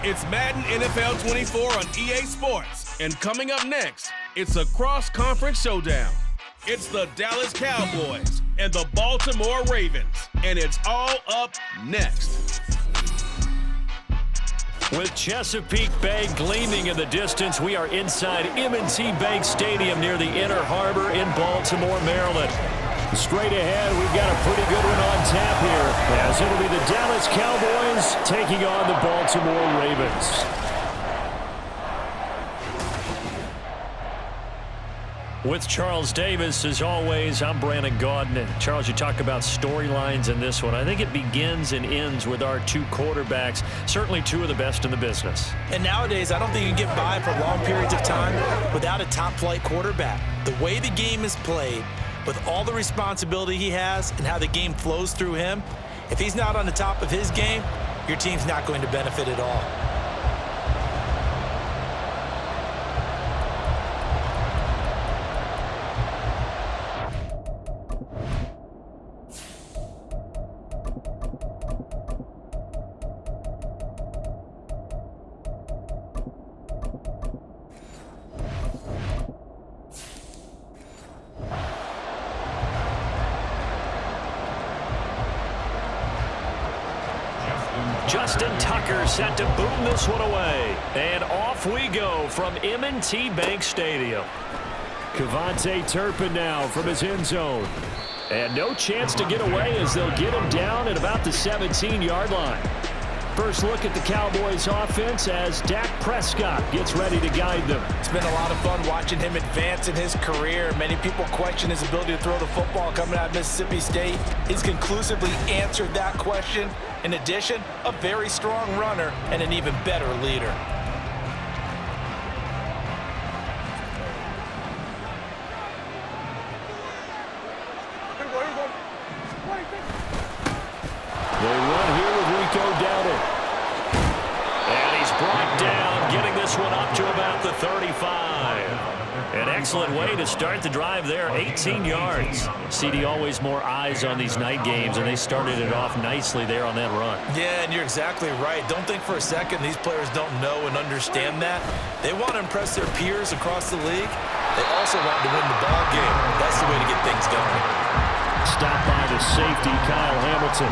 It's Madden NFL 24 on EA Sports. And coming up next, it's a cross-conference showdown. It's the Dallas Cowboys and the Baltimore Ravens. And it's all up next. With Chesapeake Bay gleaming in the distance, we are inside M&T Bank Stadium near the Inner Harbor in Baltimore, Maryland. Straight ahead, we've got a pretty good one on tap here, as it'll be the Dallas Cowboys taking on the Baltimore Ravens. With Charles Davis, as always, I'm Brandon Gaudin. And Charles, you talk about storylines in this one. I think it begins and ends with our two quarterbacks, certainly two of the best in the business. And nowadays, I don't think you can get by for long periods of time without a top-flight quarterback. The way the game is played, with all the responsibility he has and how the game flows through him, if he's not on the top of his game, your team's not going to benefit at all. Justin Tucker set to boom this one away. And off we go from M&T Bank Stadium. Kevontae Turpin now from his end zone. And no chance to get away as they'll get him down at about the 17-yard line. First look at the Cowboys offense as Dak Prescott gets ready to guide them. It's been a lot of fun watching him advance in his career. Many people question his ability to throw the football coming out of Mississippi State. He's conclusively answered that question. In addition, a very strong runner and an even better leader. They run here with Rico Dowdle. And he's brought down, getting this one up to about the 35. An excellent way to start the drive there, 18 yards. CD, always more eyes on these night games, and they started it off nicely there on that run. Yeah, and you're exactly right. Don't think for a second these players don't know and understand that. They want to impress their peers across the league. They also want to win the ball game. That's the way to get things going. Stop by the safety, Kyle Hamilton.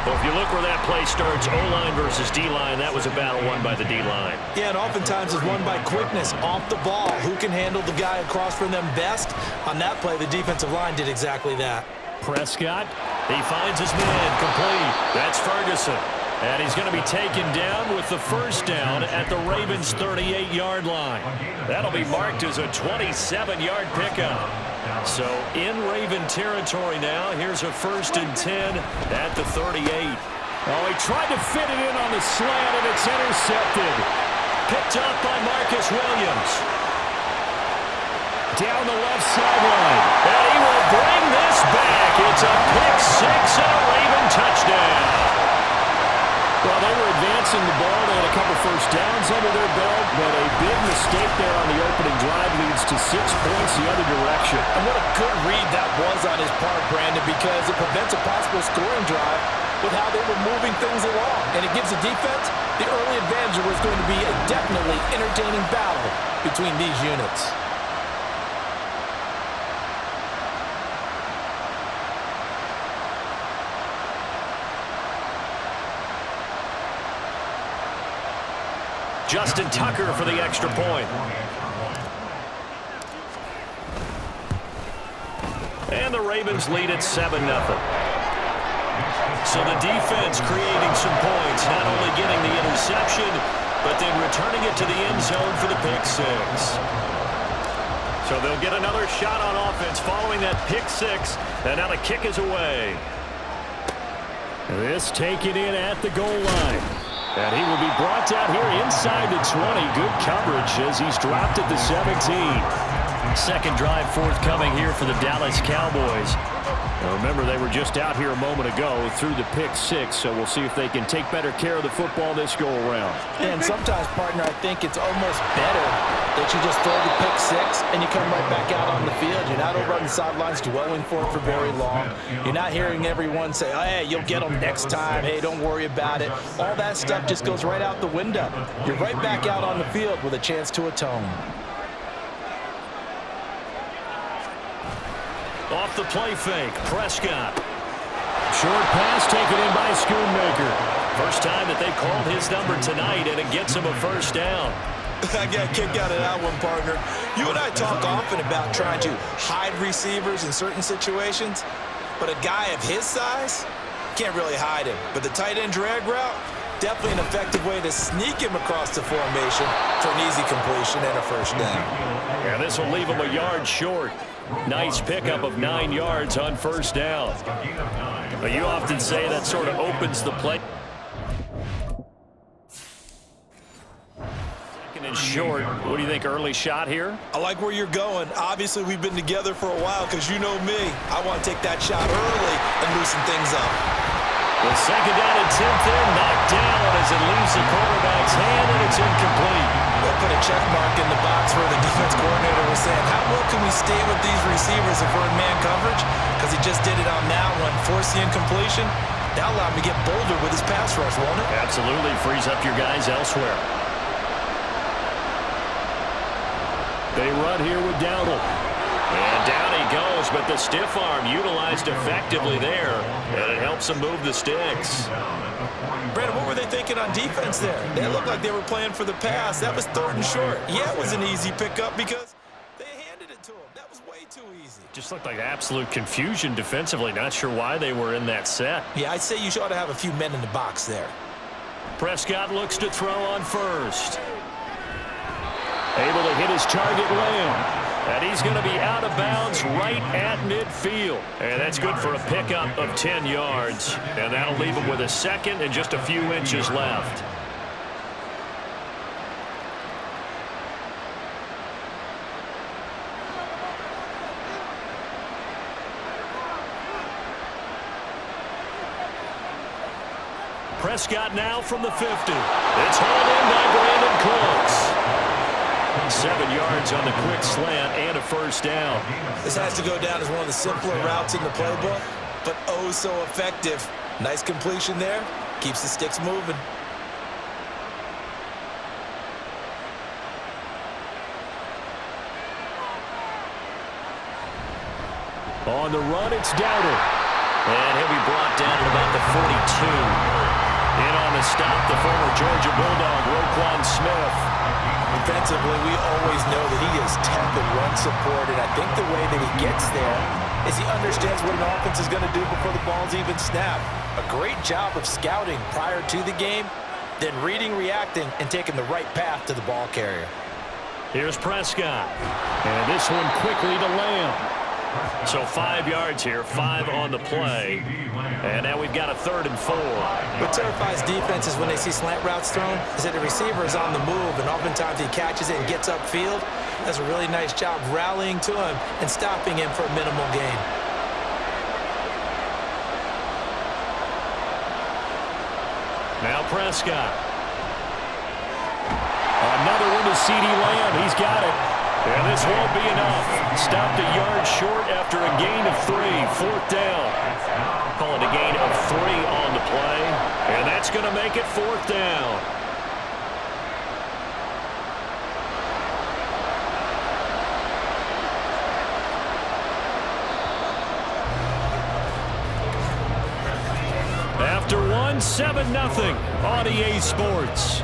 Well, if you look where that play starts, O-line versus D-line, that was a battle won by the D-line. Yeah, and oftentimes it's won by quickness off the ball. Who can handle the guy across from them best? On that play, the defensive line did exactly that. Prescott, he finds his man, complete. That's Ferguson. And he's going to be taken down with the first down at the Ravens' 38-yard line. That'll be marked as a 27-yard pickup. So in Raven territory now, here's a 1st and 10 at the 38. Oh, he tried to fit it in on the slant, and it's intercepted. Picked up by Marcus Williams. Down the left sideline. And he will bring this back. It's a pick six and a Raven touchdown. Well, they were advancing the ball. They had a couple first downs under their belt, but a big mistake there on the opening drive leads to 6 points the other direction. And what a good read that was on his part, Brandon, because it prevents a possible scoring drive with how they were moving things along. And it gives the defense the early advantage. It was going to be a definitely entertaining battle between these units. Justin Tucker for the extra point. And the Ravens lead at 7-0. So the defense creating some points, not only getting the interception, but then returning it to the end zone for the pick six. So they'll get another shot on offense following that pick six, and now the kick is away. This taken in at the goal line. And he will be brought down here inside the 20. Good coverage as he's dropped at the 17. Second drive forthcoming here for the Dallas Cowboys. Now remember, they were just out here a moment ago through the pick six, so we'll see if they can take better care of the football this go-around. And sometimes, partner, I think it's almost better that you just throw the pick six and you come right back out on the field. You're not over on the sidelines dwelling for it for very long. You're not hearing everyone say, oh, hey, you'll get them next time. Hey, don't worry about it. All that stuff just goes right out the window. You're right back out on the field with a chance to atone. Off the play fake, Prescott. Short pass taken in by Schoonmaker. First time that they called his number tonight, and it gets him a first down. I got a kick out of that one, partner. You and I talk often about trying to hide receivers in certain situations, but a guy of his size can't really hide him. But the tight end drag route, definitely an effective way to sneak him across the formation for an easy completion and a first down. Yeah, this will leave him a yard short. Nice pickup of 9 yards on first down. But you often say that sort of opens the play. Second and short. What do you think, early shot here? I like where you're going. Obviously, we've been together for a while because you know me. I want to take that shot early and loosen things up. The second down and 10th in, knocked down as it leaves the quarterback's hand, and it's incomplete. They'll put a check mark in the box where the defense coordinator was saying, how well can we stay with these receivers if we're in man coverage? Because he just did it on that one, force the incompletion. That'll allow him to get bolder with his pass rush, won't it? Absolutely, frees up your guys elsewhere. They run here with Dowdle. And down he goes, but the stiff arm utilized effectively there, and it helps him move the sticks. Brandon, what were they thinking on defense there? They looked like they were playing for the pass. That was 3rd and short. Yeah, it was an easy pickup because they handed it to him. That was way too easy. Just looked like absolute confusion defensively. Not sure why they were in that set. Yeah, I'd say you ought to have a few men in the box there. Prescott looks to throw on first. Able to hit his target, Lamb. And he's going to be out of bounds right at midfield. And that's good for a pickup of 10 yards. And that'll leave him with a second and just a few inches left. Prescott now from the 50. It's hauled in by Brandon Cooks. 7 yards on the quick slant and a first down. This has to go down as one of the simpler routes in the playbook, but oh so effective. Nice completion there. Keeps the sticks moving. On the run, it's Dowdle. And he'll be brought down at about the 42. In on the stop, the former Georgia Bulldog, Roquan Smith. Defensively, we always know that he is tepid run support, and I think the way that he gets there is he understands what an offense is going to do before the ball's even snapped. A great job of scouting prior to the game, then reading, reacting, and taking the right path to the ball carrier. Here's Prescott. And this one quickly to Lamb. So 5 yards here, 5 on the play. And now we've got a 3rd and 4. What terrifies defenses when they see slant routes thrown is that the receiver is on the move, and oftentimes he catches it and gets upfield. Does a really nice job rallying to him and stopping him for a minimal gain. Now Prescott. Another one to CeeDee Lamb. He's got it. And this won't be enough. Stopped a yard short after a gain of 3. 4th down. Call it a gain of 3 on the play. And that's going to make it 4th down. After one, 7-0 on EA Sports.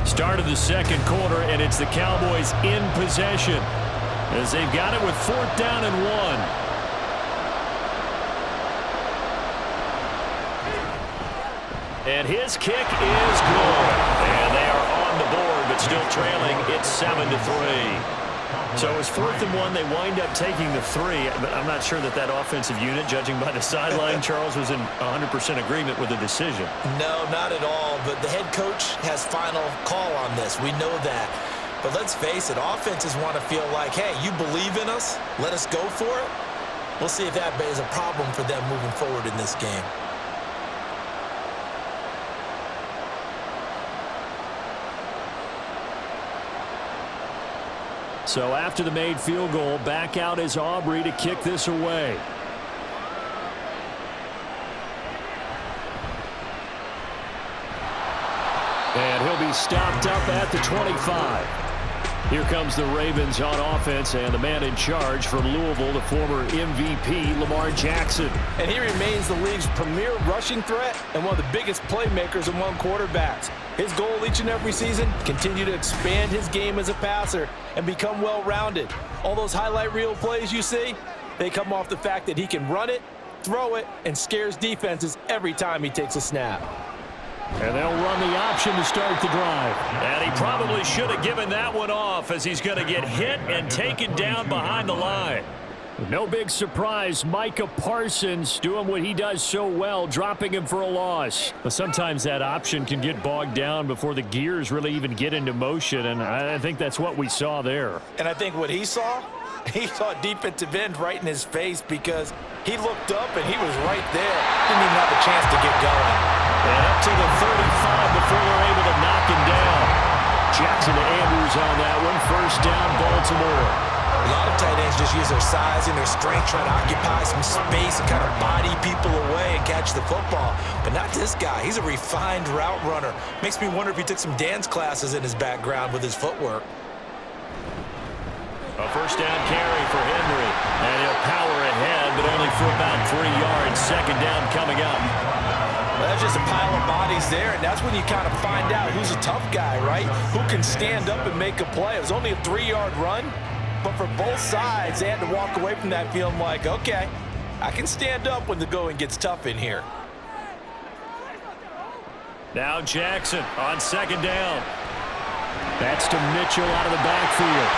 Start of the second quarter, and it's the Cowboys in possession as they've got it with 4th down and 1. And his kick is good. And they are on the board, but still trailing. It's 7-3. So it's 4th and 1. They wind up taking the 3. But I'm not sure that that offensive unit, judging by the sideline, Charles, was in 100% agreement with the decision. No, not at all. But the head coach has final call on this. We know that. But let's face it, offenses want to feel like, hey, you believe in us, let us go for it. We'll see if that is a problem for them moving forward in this game. So after the made field goal, back out is Aubrey to kick this away. And he'll be stopped up at the 25. Here comes the Ravens on offense, and the man in charge from Louisville, the former MVP, Lamar Jackson. And he remains the league's premier rushing threat and one of the biggest playmakers among quarterbacks. His goal each and every season, continue to expand his game as a passer and become well-rounded. All those highlight reel plays you see, they come off the fact that he can run it, throw it, and scares defenses every time he takes a snap. And they'll run the option to start the drive. And he probably should have given that one off, as he's going to get hit and taken down behind the line. No big surprise, Micah Parsons doing what he does so well, dropping him for a loss. But sometimes that option can get bogged down before the gears really even get into motion, and I think that's what we saw there. And I think what he saw a defensive end right in his face, because he looked up and he was right there. Didn't even have a chance to get going. And up to the 35 before they're able to knock him down. Jackson to Andrews on that one. First down, Baltimore. A lot of tight ends just use their size and their strength, trying to occupy some space and kind of body people away and catch the football. But not this guy. He's a refined route runner. Makes me wonder if he took some dance classes in his background with his footwork. A first down carry for Henry. And he'll power ahead, but only for about 3 yards. Second down coming up. Well, that's just a pile of bodies there, and that's when you kind of find out who's a tough guy, right? Who can stand up and make a play. It was only a 3-yard run, but for both sides, they had to walk away from that feeling like, okay, I can stand up when the going gets tough in here. Now Jackson on second down. That's to Mitchell out of the backfield.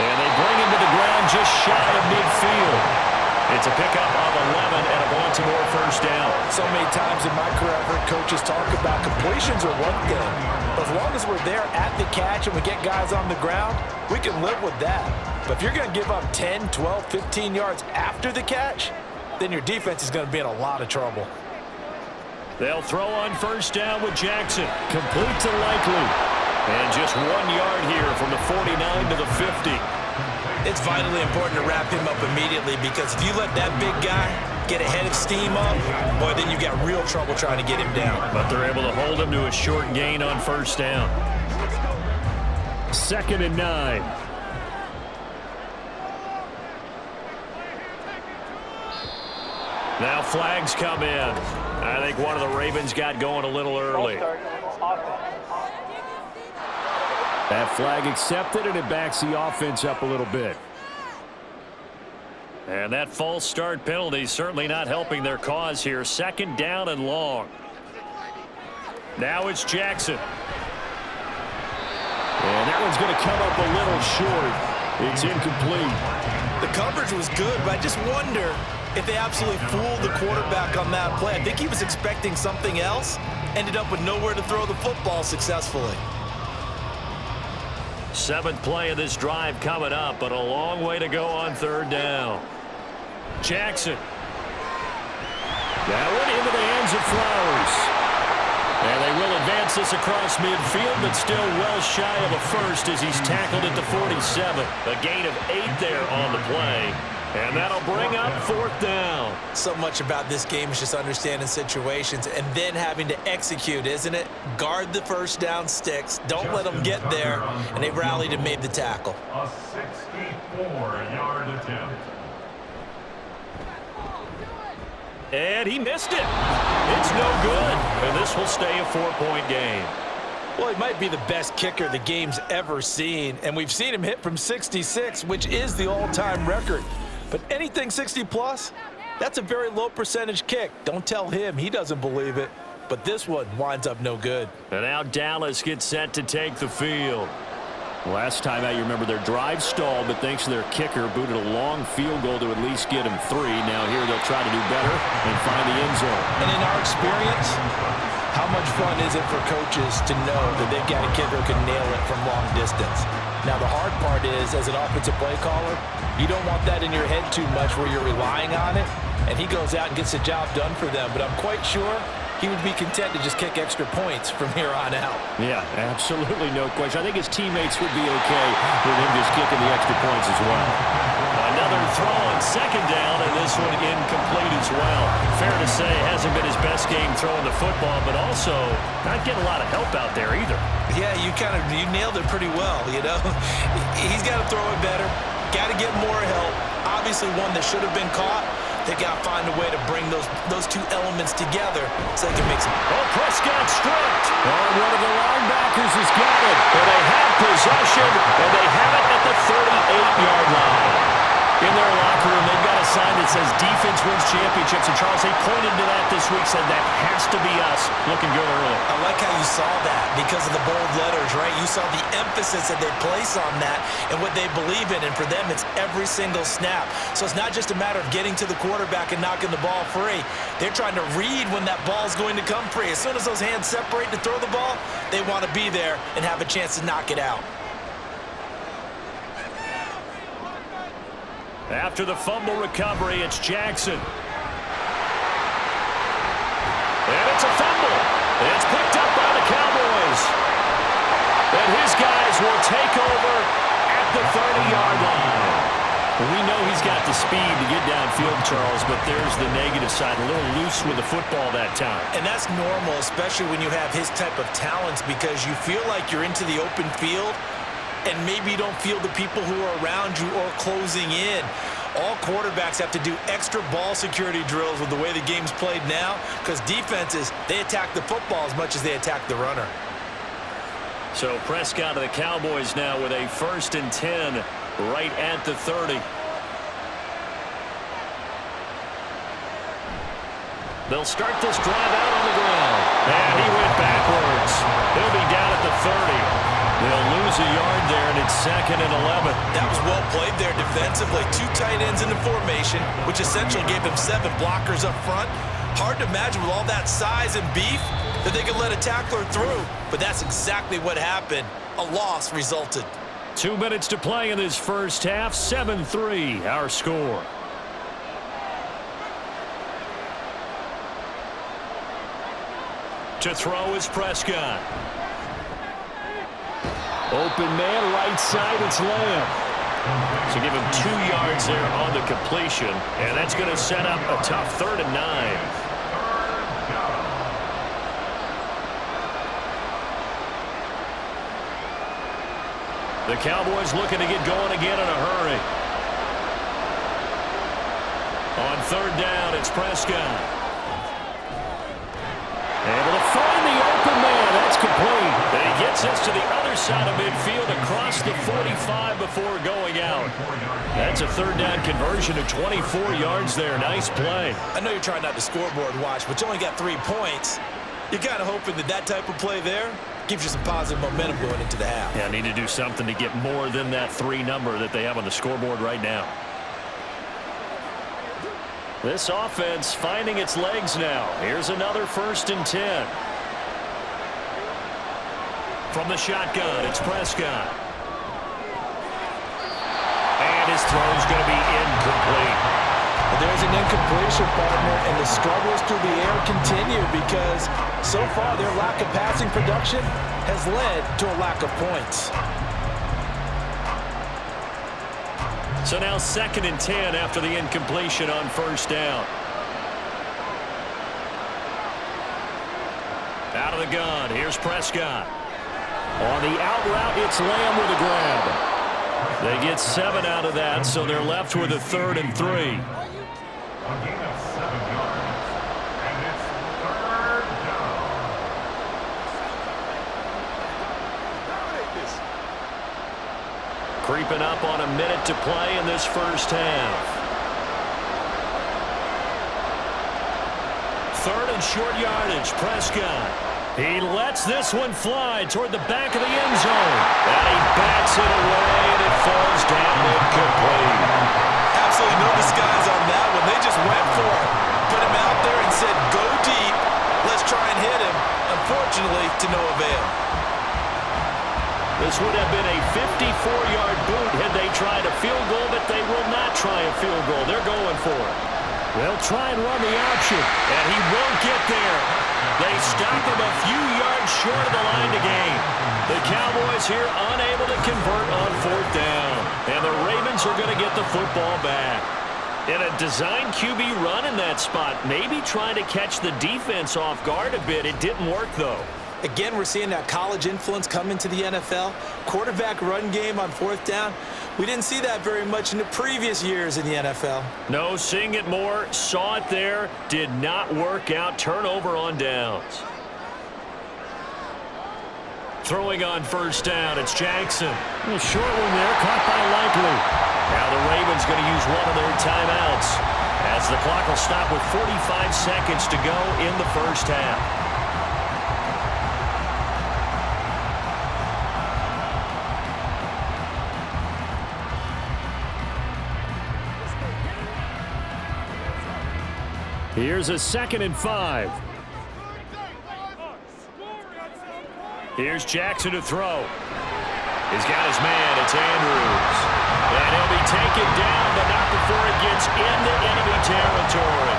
And they bring him to the ground just shy of midfield. It's a pickup of 11 and a Baltimore first down. So many times in my career, I've heard coaches talk about completions are one thing. But as long as we're there at the catch and we get guys on the ground, we can live with that. But if you're going to give up 10, 12, 15 yards after the catch, then your defense is going to be in a lot of trouble. They'll throw on first down with Jackson. Complete to Likely. And just 1 yard here from the 49 to the 50. It's vitally important to wrap him up immediately, because if you let that big guy get a head of steam up, boy, then you got real trouble trying to get him down. But they're able to hold him to a short gain on first down. 2nd and 9. Now flags come in. I think one of the Ravens got going a little early. That flag accepted, and it backs the offense up a little bit. And that false start penalty certainly not helping their cause here. 2nd down and long. Now it's Jackson. And that one's going to come up a little short. It's incomplete. The coverage was good, but I just wonder if they absolutely fooled the quarterback on that play. I think he was expecting something else. Ended up with nowhere to throw the football successfully. 7th play of this drive coming up, but a long way to go on 3rd down. Jackson. That one into the hands of Flowers. And they will advance this across midfield, but still well shy of a first as he's tackled at the 47. A gain of 8 there on the play. And that'll bring up 4th down. So much about this game is just understanding situations and then having to execute, isn't it? Guard the first down sticks. Don't let them get there. And they rallied and made the tackle. A 64-yard attempt. And he missed it. It's no good. And this will stay a 4-point game. Well, he might be the best kicker the game's ever seen. And we've seen him hit from 66, which is the all-time record. But anything 60-plus, that's a very low percentage kick. Don't tell him. He doesn't believe it. But this one winds up no good. And now Dallas gets set to take the field. Last time out, you remember their drive stalled, but thanks to their kicker, booted a long field goal to at least get him 3. Now here they'll try to do better and find the end zone. And in our experience, How much fun is it for coaches to know that they've got a kicker who can nail it from long distance? Now, the hard part is, as an offensive play caller, you don't want that in your head too much where you're relying on it, and he goes out and gets the job done for them. But I'm quite sure he would be content to just kick extra points from here on out. Yeah, absolutely no question. I think his teammates would be okay with him just kicking the extra points as well. Another throw on second down, and this one incomplete as well. Fair to say, hasn't been his best game throwing the football, but also not getting a lot of help out there either. Yeah, you nailed it pretty well, you know. He's got to throw it better, got to get more help. Obviously one that should have been caught. They got to find a way to bring those two elements together so they can make some. Oh, Prescott stripped. And one of the linebackers has got it. And they have possession, and they have it at the 38-yard line. In their locker room, they've got a sign that says defense wins championships. And Charles, they pointed to that this week, said that has to be us. Looking good early. I like how you saw that because of the bold letters, right? You saw the emphasis that they place on that and what they believe in. And for them, it's every single snap. So it's not just a matter of getting to the quarterback and knocking the ball free. They're trying to read when that ball's going to come free. As soon as those hands separate to throw the ball, they want to be there and have a chance to knock it out. After the fumble recovery, it's Jackson. And it's a fumble. It's picked up by the Cowboys. And his guys will take over at the 30-yard line. We know he's got the speed to get downfield, Charles, but there's the negative side. A little loose with the football that time. And that's normal, especially when you have his type of talents, because you feel like you're into the open field and maybe you don't feel the people who are around you or closing in. All quarterbacks have to do extra ball security drills with the way the game's played now because defenses, they attack the football as much as they attack the runner. So Prescott of the Cowboys now with a 1st and 10 right at the 30. They'll start this drive out on the ground. And he went backwards. He'll be down at the 30. They'll lose a yard there, and it's 2nd and 11. That was well played there defensively. 2 tight ends in the formation, which essentially gave them 7 blockers up front. Hard to imagine with all that size and beef that they could let a tackler through, but that's exactly what happened. A loss resulted. 2 minutes to play in this first half. 7-3, our score. To throw is Prescott. Open man, right side, it's Lamb. So give him 2 yards there on the completion, and that's going to set up a tough 3rd and 9. The Cowboys looking to get going again in a hurry. On 3rd down, it's Prescott. Able to find the open man. That's complete. And he gets us to the other side of midfield across the 45 before going out. That's a 3rd down conversion of 24 yards there. Nice play. I know you're trying not to scoreboard watch, but you only got 3 points. You're kind of hoping that type of play there gives you some positive momentum going into the half. Yeah, need to do something to get more than that 3 number that they have on the scoreboard right now. This offense finding its legs now. Here's another 1st and 10. From the shotgun, it's Prescott. And his throw's going to be incomplete. There's an incompletion, partner, and the struggles through the air continue because so far their lack of passing production has led to a lack of points. So now 2nd and 10 after the incompletion on 1st down. Out of the gun, here's Prescott. On the out route, it's Lamb with a grab. They get 7 out of that, so they're left with a 3rd and 3. Creeping up on a minute to play in this first half. 3rd and short yardage, Prescott. He lets this one fly toward the back of the end zone. And he bats it away, and it falls down incomplete. Absolutely no disguise on that one. They just went for it. Put him out there and said, go deep. Let's try and hit him. unfortunately, to no avail. This would have been a 54-yard boot had they tried a field goal, but they will not try a field goal. They're going for it. They'll try and run the option, and he won't get there. They stop him a few yards short of the line to gain. The Cowboys here unable to convert on 4th down, and the Ravens are going to get the football back. In a design QB run in that spot, maybe trying to catch the defense off guard a bit. It didn't work, though. Again, we're seeing that college influence come into the NFL. Quarterback run game on 4th down. We didn't see that very much in the previous years in the NFL. No, seeing it more, saw it there, did not work out. Turnover on downs. Throwing on 1st down, it's Jackson. A short one there, caught by Likely. Now the Ravens going to use one of their timeouts as the clock will stop with 45 seconds to go in the 1st half. Here's a 2nd and 5. Here's Jackson to throw. He's got his man. It's Andrews. And he'll be taken down, but not before it gets into enemy territory.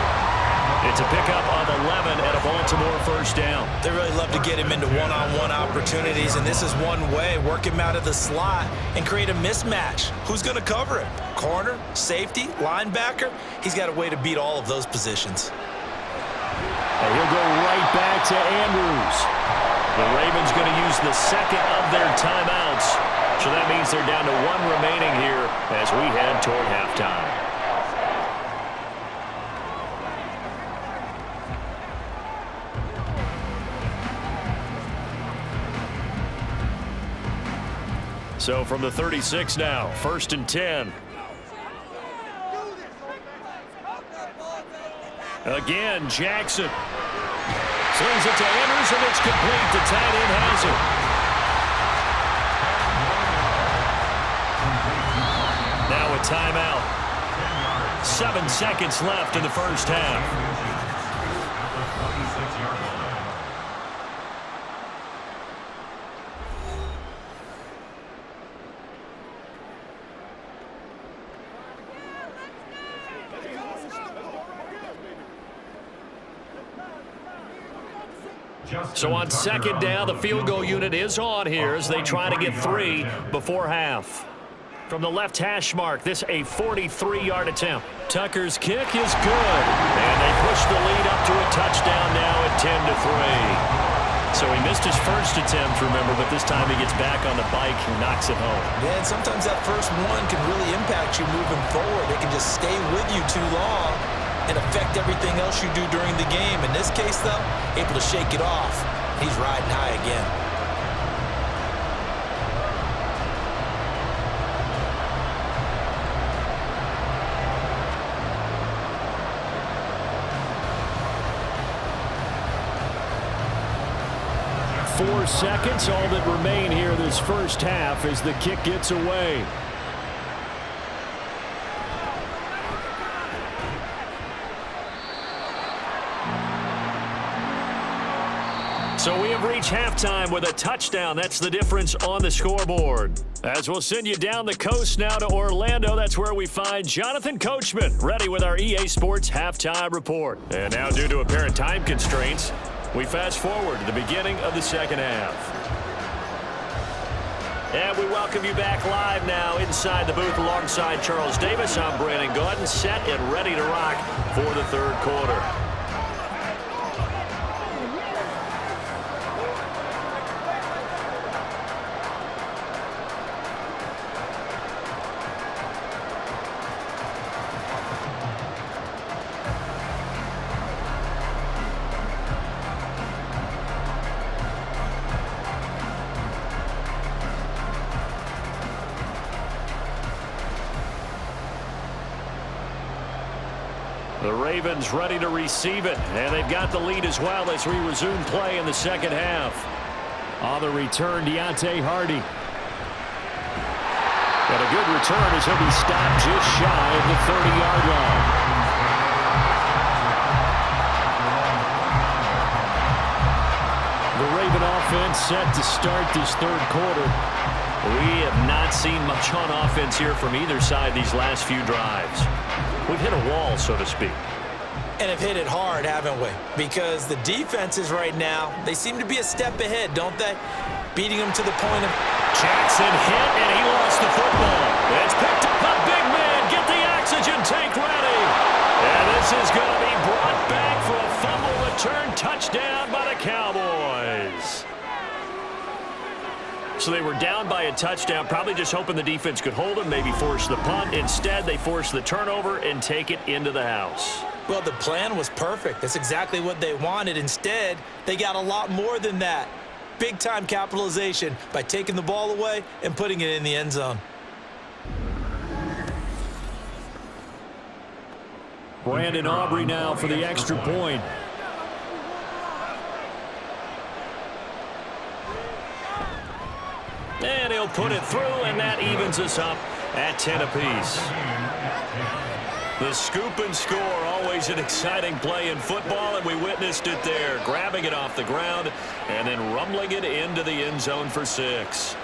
It's a pickup of 11 at a Baltimore 1st down. They really love to get him into one-on-one opportunities, and this is one way. Work him out of the slot and create a mismatch. Who's going to cover him? Corner, safety, linebacker? He's got a way to beat all of those positions. And he'll go right back to Andrews. The Ravens going to use the 2nd of their timeouts. So that means they're down to 1 remaining here as we head toward halftime. So from the 36 now, 1st and 10. Again, Jackson. Slings it to Andrews, and it's complete. The tight end has it. Now a timeout. 7 seconds left in the 1st half. So on 2nd down, the field goal unit is on here as they try to get 3 before half. From the left hash mark, this a 43-yard attempt. Tucker's kick is good. And they push the lead up to a touchdown now at 10-3. So he missed his first attempt, remember, but this time he gets back on the bike and knocks it home. Yeah, and sometimes that first one can really impact you moving forward. It can just stay with you too long and affect everything else you do during the game. In this case, though, able to shake it off. He's riding high again. Four seconds, all that remain here this first half as the kick gets away. So we have reached halftime with a touchdown. That's the difference on the scoreboard. As we'll send you down the coast now to Orlando, that's where we find Jonathan Coachman, ready with our EA Sports Halftime Report. And now, due to apparent time constraints, we fast forward to the beginning of the second half. And we welcome you back live now inside the booth alongside Charles Davis. I'm Brandon Gaudin, set and ready to rock for the third quarter. The Ravens ready to receive it, and they've got the lead as well as we resume play in the second half. On the return, Deontay Hardy. And a good return as he'll be stopped just shy of the 30-yard line. The offense set to start this third quarter. We have not seen much on offense here from either side these last few drives. We've hit a wall, so to speak. And have hit it hard, haven't we? Because the defenses right now, they seem to be a step ahead, don't they? Beating them to the point of... Jackson hit, and he lost the football. It's picked up. The big man, get the oxygen tank ready. And this is going to be brought back for a fumble return touchdown by the Cowboys. So they were down by a touchdown, probably just hoping the defense could hold them, maybe force the punt. Instead, they force the turnover and take it into the house. Well, the plan was perfect. That's exactly what they wanted. Instead, they got a lot more than that. Big-time capitalization by taking the ball away and putting it in the end zone. Brandon Aubrey now for the extra point. And he'll put it through, and that evens us up at 10 apiece. The scoop and score, always an exciting play in football, and we witnessed it there, grabbing it off the ground and then rumbling it into the end zone for 6.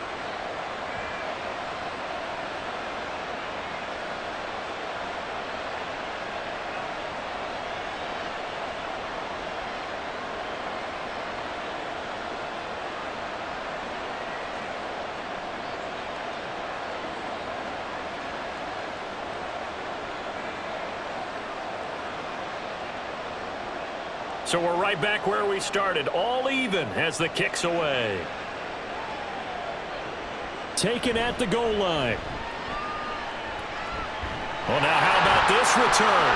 So we're right back where we started, all even as the kick's away. Taken at the goal line. Well, now how about this return?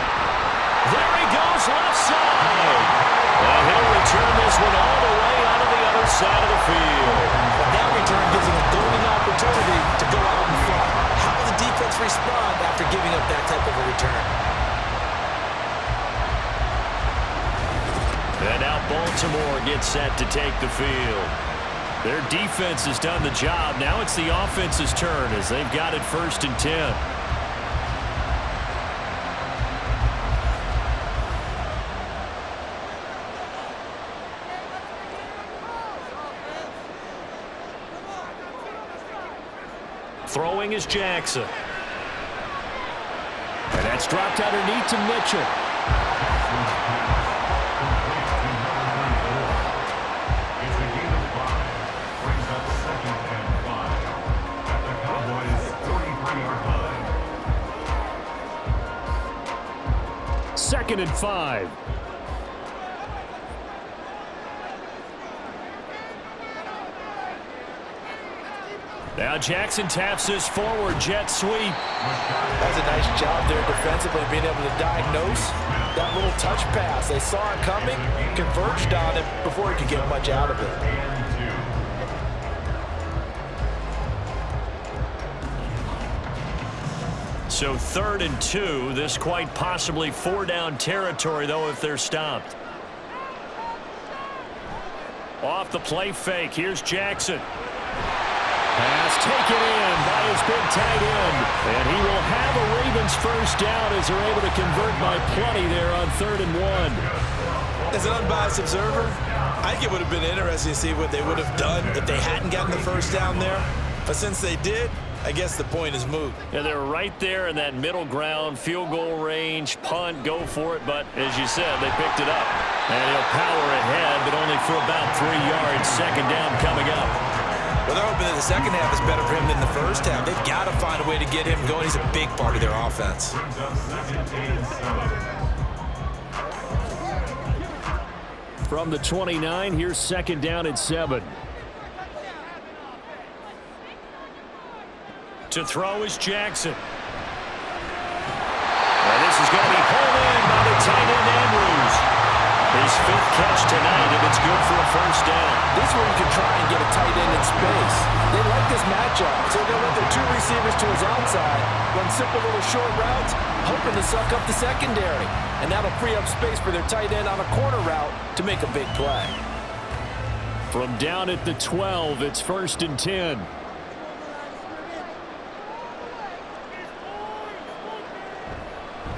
There he goes, left side. And he'll return this one all the way out of the other side of the field. That return gives him a golden opportunity to go out in front. How will the defense respond after giving up that type of a return? And now Baltimore gets set to take the field. Their defense has done the job. Now it's the offense's turn as they've got it 1st and 10. Throwing is Jackson. And that's dropped underneath to Mitchell. Second and 5. Now Jackson taps this forward jet sweep. That's a nice job there defensively, being able to diagnose that little touch pass. They saw it coming, converged on it before he could get much out of it. So 3rd and 2, this quite possibly 4-down territory, though, if they're stopped. Off the play fake, here's Jackson. Pass taken in by his big tight end. And he will have a Ravens 1st down as they're able to convert by plenty there on 3rd and 1. As an unbiased observer, I think it would have been interesting to see what they would have done if they hadn't gotten the 1st down there. But since they did, I guess the point is moot. Yeah, they're right there in that middle ground, field goal range, punt, go for it. But as you said, they picked it up. And he'll power ahead, but only for about 3 yards. 2nd down coming up. Well, they're hoping that the second half is better for him than the first half. They've got to find a way to get him going. He's a big part of their offense. From the 29, here's 2nd down and 7. To throw is Jackson. And this is going to be pulled in by the tight end Andrews. His 5th catch tonight, and it's good for a 1st down. This one you can try and get a tight end in space. They like this matchup, so they're going to let their 2 receivers to his outside, run simple little short routes, hoping to suck up the secondary. And that'll free up space for their tight end on a corner route to make a big play. From down at the 12, it's 1st and 10.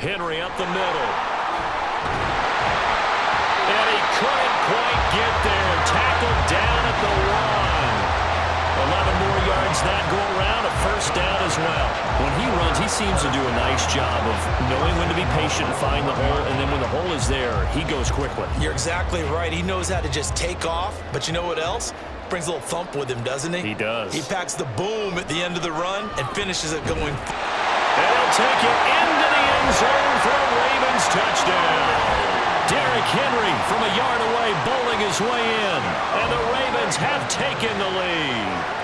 Henry up the middle. And he couldn't quite get there. Tackled down at the first down as well. When he runs, he seems to do a nice job of knowing when to be patient and find the hole, and then when the hole is there, he goes quickly. You're exactly right. He knows how to just take off, but you know what else? Brings a little thump with him, doesn't he? He does. He packs the boom at the end of the run and finishes it going. And he'll take it into the end zone for a Ravens touchdown. Derrick Henry from a yard away bowling his way in, and the Ravens have taken the lead.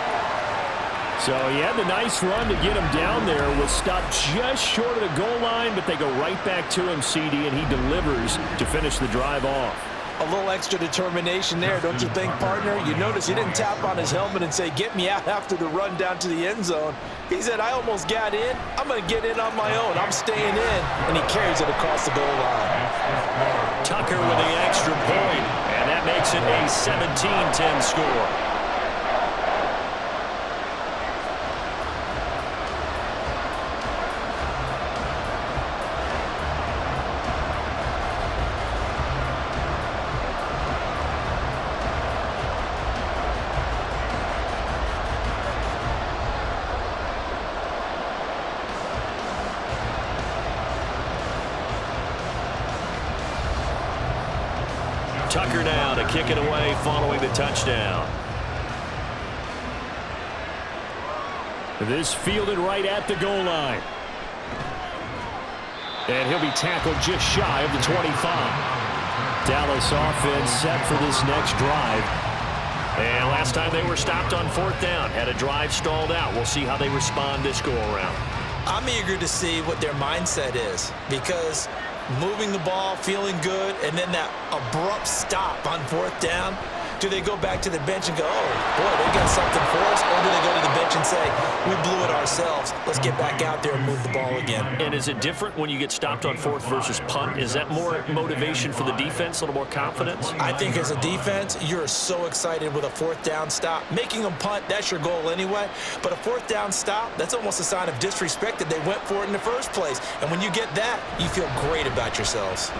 So he had the nice run to get him down there, was stopped just short of the goal line, but they go right back to him, CD, and he delivers to finish the drive off. A little extra determination there, don't you think, partner? You notice he didn't tap on his helmet and say, get me out after the run down to the end zone. He said, I almost got in. I'm going to get in on my own. I'm staying in. And he carries it across the goal line. Tucker with the extra point, and that makes it a 17-10 score. Tucker now to kick it away following the touchdown. This fielded right at the goal line. And he'll be tackled just shy of the 25. Dallas offense set for this next drive. And last time they were stopped on fourth down, had a drive stalled out. We'll see how they respond this go-around. I'm eager to see what their mindset is, because moving the ball, feeling good, and then that abrupt stop on fourth down. Do they go back to the bench and go, oh, boy, they got something for us? Or do they go to the bench and say, we blew it ourselves. Let's get back out there and move the ball again. And is it different when you get stopped on fourth versus punt? Is that more motivation for the defense, a little more confidence? I think as a defense, you're so excited with a fourth down stop. Making them punt, that's your goal anyway. But a fourth down stop, that's almost a sign of disrespect that they went for it in the first place. And when you get that, you feel great about yourselves.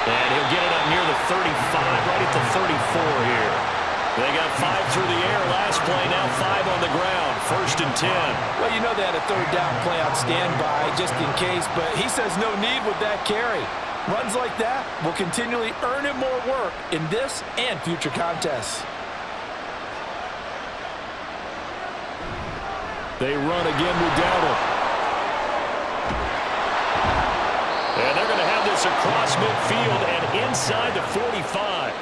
And he'll get it up near the 35, right at the 34 here. They got 5 through the air last play, now 5 on the ground. 1st and 10. Well, you know they had a third down play on standby just in case, but he says no need with that carry. Runs like that will continually earn him more work in this and future contests. They run again with Dowdle. And they're going to have this across midfield and inside the 45.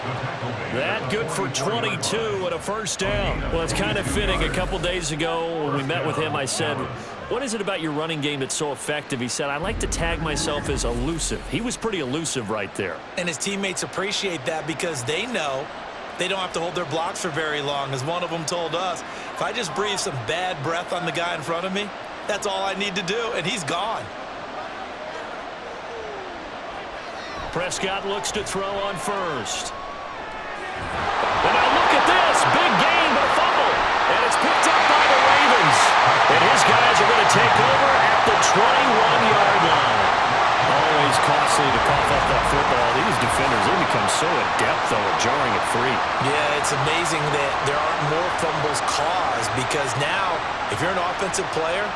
That good for 22 and a first down. Well, it's kind of fitting. A couple days ago when we met with him, I said, what is it about your running game that's so effective? He said, I like to tag myself as elusive. He was pretty elusive right there. And his teammates appreciate that because they know they don't have to hold their blocks for very long. As one of them told us, if I just breathe some bad breath on the guy in front of me, that's all I need to do, and he's gone. Prescott looks to throw on first. And now look at this. Big gain, but a fumble. And it's picked up by the Ravens. And his guys are going to take over at the 21-yard line. Always costly to cough up that football. These defenders, they become so adept, though, at jarring it free. Yeah, it's amazing that there aren't more fumbles caused, because now, if you're an offensive player,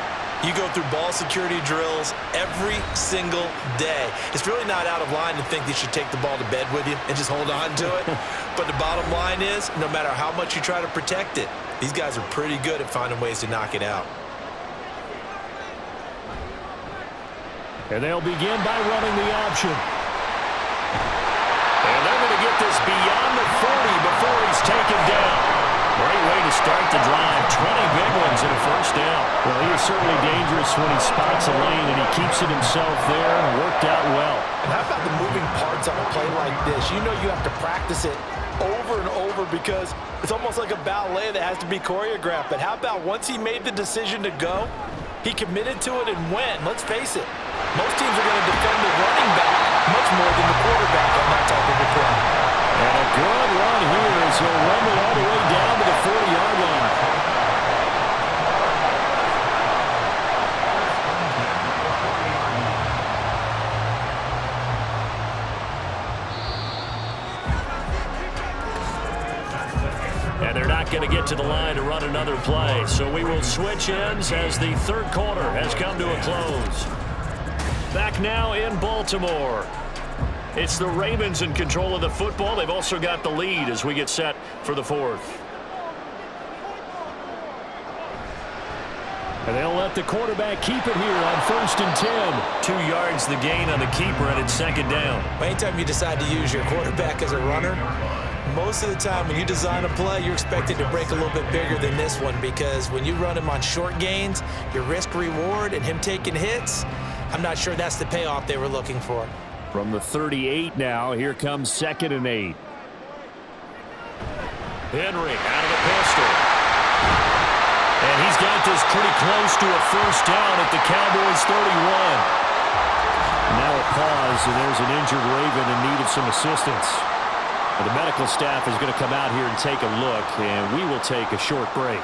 you go through ball security drills every single day. It's really not out of line to think that you should take the ball to bed with you and just hold on to it. But the bottom line is, no matter how much you try to protect it, these guys are pretty good at finding ways to knock it out. And they'll begin by running the option. And they're going to get this beyond the 40 before he's taken down. Great way to start the drive. 20 big ones in a first down. Well, he is certainly dangerous when he spots a lane, and he keeps it himself there. Worked out well. And how about the moving parts on a play like this? You know you have to practice it over and over because it's almost like a ballet that has to be choreographed. But how about once he made the decision to go, he committed to it and went. Let's face it, most teams are going to defend the running back much more than the quarterback on that type of a play. And a good run here as he'll run it all the way down to the 40-yard line. And they're not not going to get to the line to run another play. So we will switch ends as the third quarter has come to a close. Back now in Baltimore. It's the Ravens in control of the football. They've also got the lead as we get set for the fourth. And they'll let the quarterback keep it here on 1st and 10. 2 yards the gain on the keeper, and it's second down. Anytime you decide to use your quarterback as a runner, most of the time when you design a play, you're expected to break a little bit bigger than this one, because when you run him on short gains, your risk-reward and him taking hits, I'm not sure that's the payoff they were looking for. From the 38 now, here comes 2nd and 8. Henry out of the pistol. And he's got this pretty close to a first down at the Cowboys 31. Now a pause, and there's an injured Raven in need of some assistance. And the medical staff is going to come out here and take a look, and we will take a short break.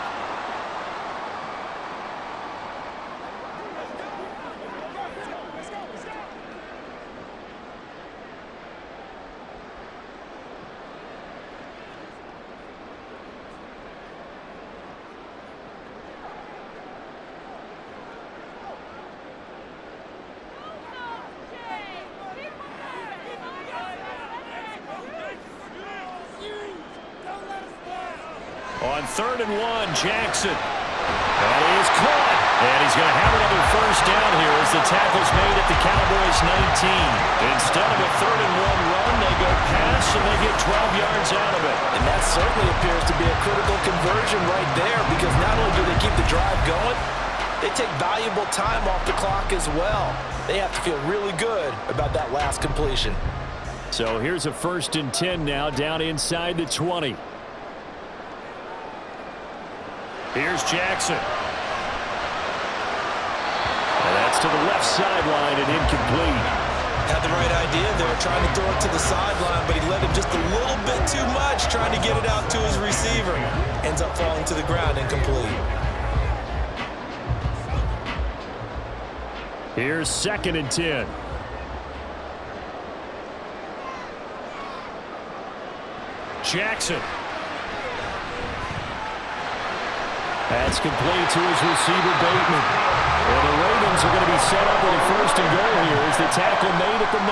On 3rd and 1, Jackson. That is caught. And he's going to have another first down here as the tackle's made at the Cowboys 19. Instead of a 3rd and 1 run, they go pass and they get 12 yards out of it. And that certainly appears to be a critical conversion right there, because not only do they keep the drive going, they take valuable time off the clock as well. They have to feel really good about that last completion. So here's a 1st and 10 now, down inside the 20. Here's Jackson. And that's to the left sideline and incomplete. Had the right idea there, trying to throw it to the sideline, but he let him just a little bit too much, trying to get it out to his receiver. Ends up falling to the ground, incomplete. Here's 2nd and 10. Jackson. That's complete to his receiver, Bateman. And the Ravens are going to be set up with a 1st and goal here as the tackle made at the 9.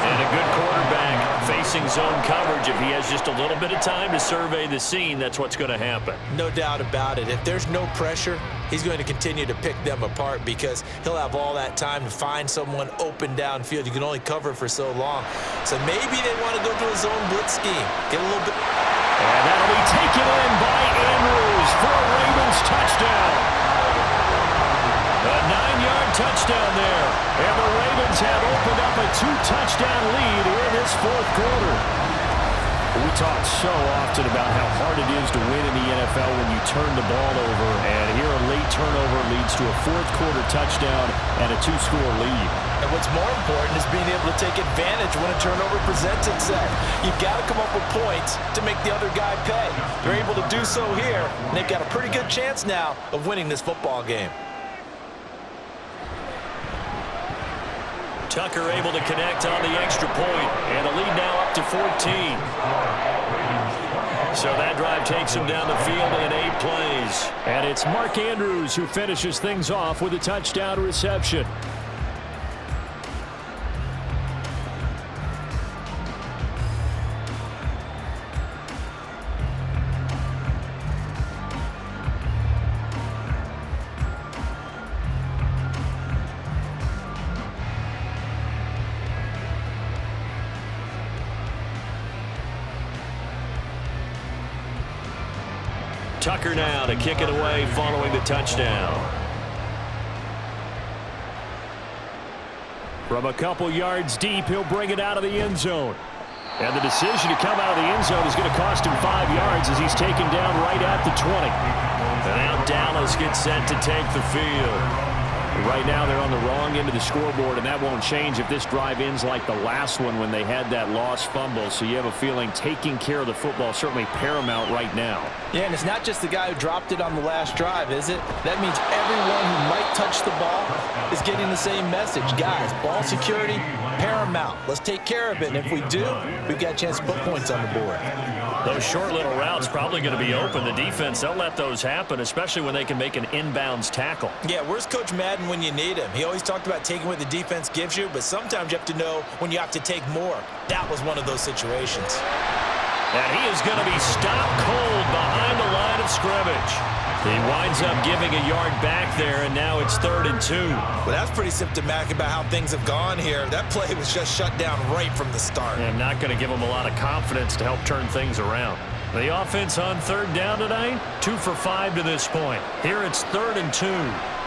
And a good quarterback facing zone coverage. If he has just a little bit of time to survey the scene, that's what's going to happen. No doubt about it. If there's no pressure, he's going to continue to pick them apart, because he'll have all that time to find someone open downfield. You can only cover for so long. So maybe they want to go to a zone blitz scheme. Get a little bit... And that'll be taken in by Andrews for a Ravens touchdown. A 9-yard touchdown there. And the Ravens have opened up a 2-touchdown lead here in this 4th quarter. We talk so often about how hard it is to win in the NFL when you turn the ball over. And here a late turnover leads to a 4th quarter touchdown and a 2-score lead. And what's more important is being able to take advantage when a turnover presents itself. You've got to come up with points to make the other guy pay. They're able to do so here, and they've got a pretty good chance now of winning this football game. Tucker able to connect on the extra point, and the lead now up to 14. So that drive takes him down the field in 8 plays. And it's Mark Andrews who finishes things off with a touchdown reception. Tucker now to kick it away following the touchdown. From a couple yards deep, he'll bring it out of the end zone. And the decision to come out of the end zone is going to cost him 5 yards as he's taken down right at the 20. And now Dallas gets set to take the field. Right now they're on the wrong end of the scoreboard, and that won't change if this drive ends like the last one when they had that lost fumble. So you have a feeling taking care of the football certainly paramount right now. Yeah, and it's not just the guy who dropped it on the last drive, is it? That means everyone who might touch touch the ball is getting the same message. Guys, ball security, paramount. Let's take care of it. And if we do, we've got a chance to put points on the board. Those short little routes probably going to be open. The defense, they'll let those happen, especially when they can make an inbounds tackle. Yeah, where's Coach Madden when you need him? He always talked about taking what the defense gives you, but sometimes you have to know when you have to take more. That was one of those situations. And he is going to be stopped cold behind the line of scrimmage. He winds up giving a yard back there, and now it's 3rd and 2. Well, that's pretty symptomatic about how things have gone here. That play was just shut down right from the start. And not going to give him a lot of confidence to help turn things around. The offense on 3rd down tonight, 2 for 5 to this point. Here it's 3rd and 2.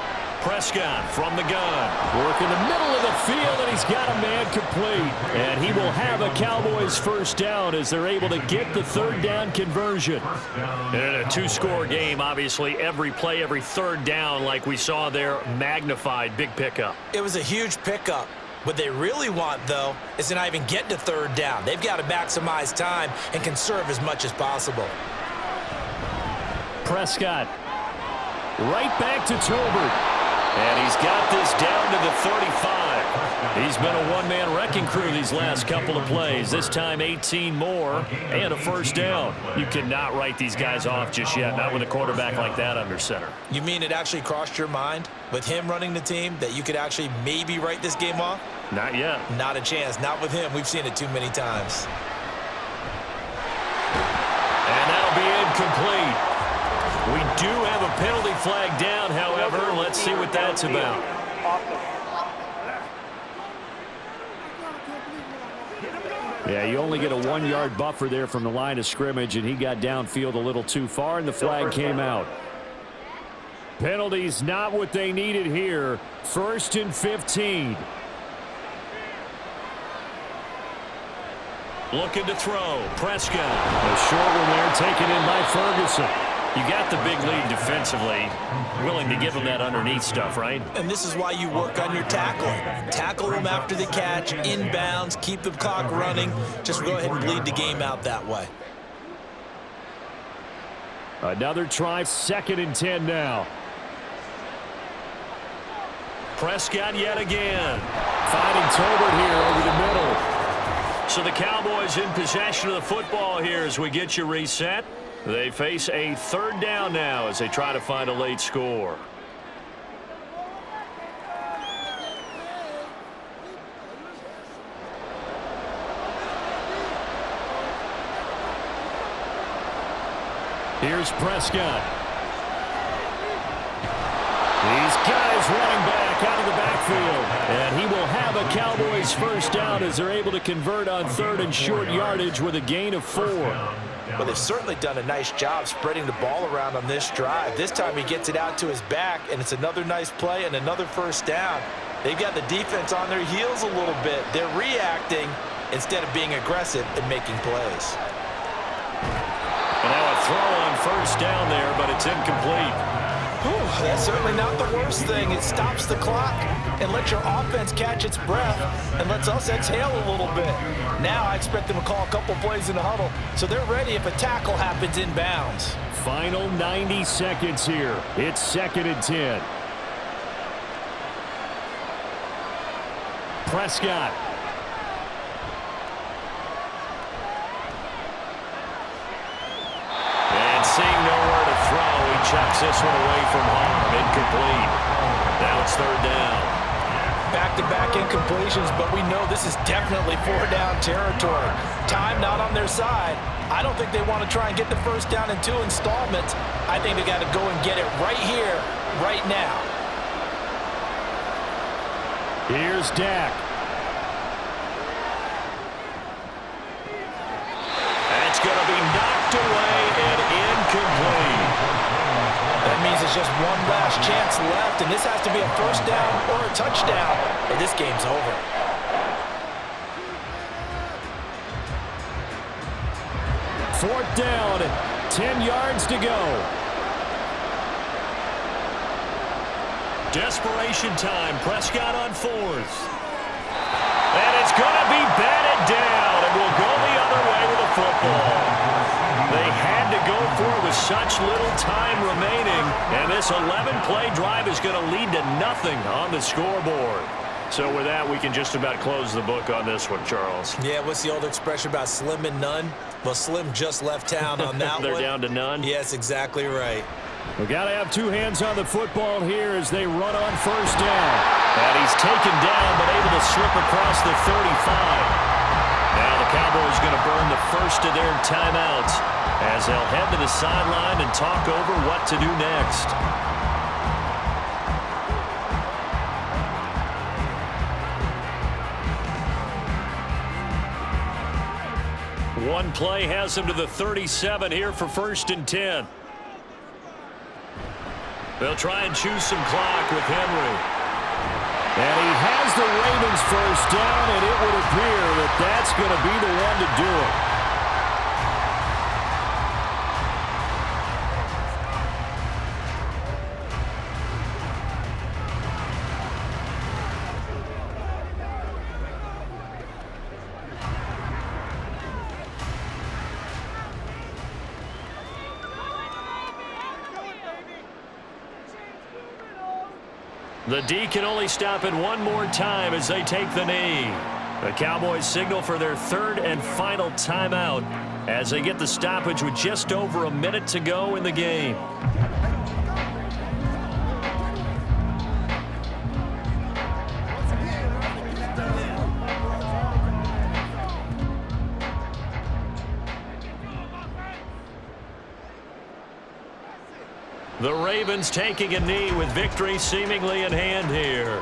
Prescott from the gun. Work in the middle of the field, and he's got a man complete. And he will have a Cowboys first down as they're able to get the 3rd down conversion. In a 2-score game, obviously, every play, every 3rd down, like we saw there, magnified. Big pickup. It was a huge pickup. What they really want, though, is to not even get to 3rd down. They've got to maximize time and conserve as much as possible. Prescott right back to Tolbert. And he's got this down to the 35. He's been a one-man wrecking crew these last couple of plays. This time 18 more and a first down. You cannot write these guys off just yet, not with a quarterback like that under center. You mean it actually crossed your mind with him running the team that you could actually maybe write this game off? Not yet. Not a chance. Not with him. We've seen it too many times. And that'll be incomplete. We do have a penalty flag down, however. Let's see what that's about. Yeah, you only get a 1-yard buffer there from the line of scrimmage, and he got downfield a little too far, and the flag came out. Penalties not what they needed here. 1st and 15. Looking to throw. Prescott. A short one there taken in by Ferguson. You got the big lead defensively. Willing to give them that underneath stuff, right? And this is why you work on your tackling. Tackle them after the catch, inbounds, keep the clock running. Just go ahead and bleed the game out that way. Another try, 2nd and 10 now. Prescott yet again. Finding Tolbert here over the middle. So the Cowboys in possession of the football here as we get you reset. They face a 3rd down now as they try to find a late score. Here's Prescott. These guys running back out of the backfield. And he will have a Cowboys first down as they're able to convert on 3rd and short yardage with a gain of 4. Well, they've certainly done a nice job spreading the ball around on this drive. This time he gets it out to his back, and it's another nice play and another first down. They've got the defense on their heels a little bit. They're reacting instead of being aggressive and making plays. And now a throw on first down there, but it's incomplete. Whew, that's certainly not the worst thing. It stops the clock and lets your offense catch its breath and lets us exhale a little bit. Now I expect them to call a couple plays in the huddle, so they're ready if a tackle happens inbounds. Final 90 seconds here. It's 2nd and 10. Prescott. And seeing nowhere to throw, he chucks this one away from harm. Incomplete. Now it's 3rd down. Back-to-back incompletions, but we know this is definitely 4-down territory. Time not on their side. I don't think they want to try and get the first down in 2 installments. I think they got to go and get it right here, right now. Here's Dak. That's going to be knocked away and incomplete. That means it's just one last chance left, and this has to be a first down or a touchdown, or this game's over. Fourth down, 10 yards to go. Desperation time. Prescott on 4th. And it's going to be batted down, and we'll go the other way with the football. They had to go for with such little time remaining. And this 11-play drive is going to lead to nothing on the scoreboard. So with that, we can just about close the book on this one, Charles. Yeah, what's the old expression about slim and none? Well, Slim just left town on that They're one. down to none? Yes, exactly right. We got to have two hands on the football here as they run on first down. And he's taken down but able to slip across the 35. Now the Cowboys going to burn the first of their timeouts as they'll head to the sideline and talk over what to do next. One play has him to the 37 here for 1st and 10. They'll try and choose some clock with Henry. And he has the Ravens first down, and it would appear that that's going to be the one to do it. The D can only stop it one more time as they take the knee. The Cowboys signal for their 3rd and final timeout as they get the stoppage with just over a minute to go in the game. The Ravens taking a knee with victory seemingly in hand here.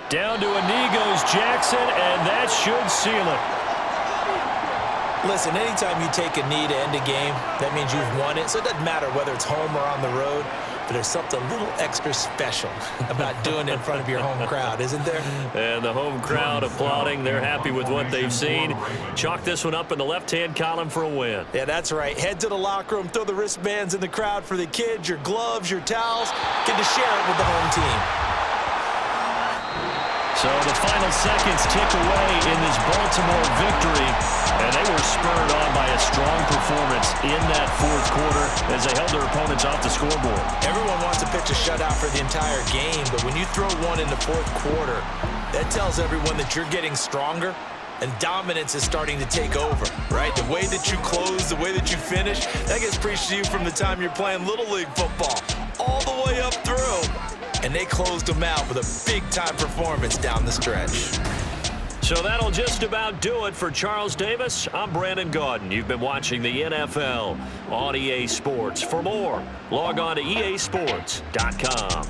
Down to a knee goes Jackson, and that should seal it. Listen, anytime you take a knee to end a game, that means you've won it. So it doesn't matter whether it's home or on the road, but there's something a little extra special about doing it in front of your home crowd, isn't there? And the home crowd applauding. They're happy with what they've seen. Chalk this one up in the left-hand column for a win. Yeah, that's right. Head to the locker room, throw the wristbands in the crowd for the kids, your gloves, your towels. Get to share it with the home team. So the final seconds tick away in this Baltimore victory, and they were spurred on by a strong performance in that 4th quarter as they held their opponents off the scoreboard. Everyone wants to pitch a shutout for the entire game, but when you throw one in the 4th quarter, that tells everyone that you're getting stronger and dominance is starting to take over, right? The way that you close, the way that you finish, that gets preached to you from the time you're playing Little League football all the way up through. And they closed them out with a big-time performance down the stretch. So that'll just about do it for Charles Davis. I'm Brandon Gaudin. You've been watching the NFL on EA Sports. For more, log on to easports.com.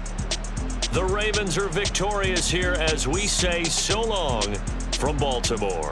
The Ravens are victorious here as we say so long from Baltimore.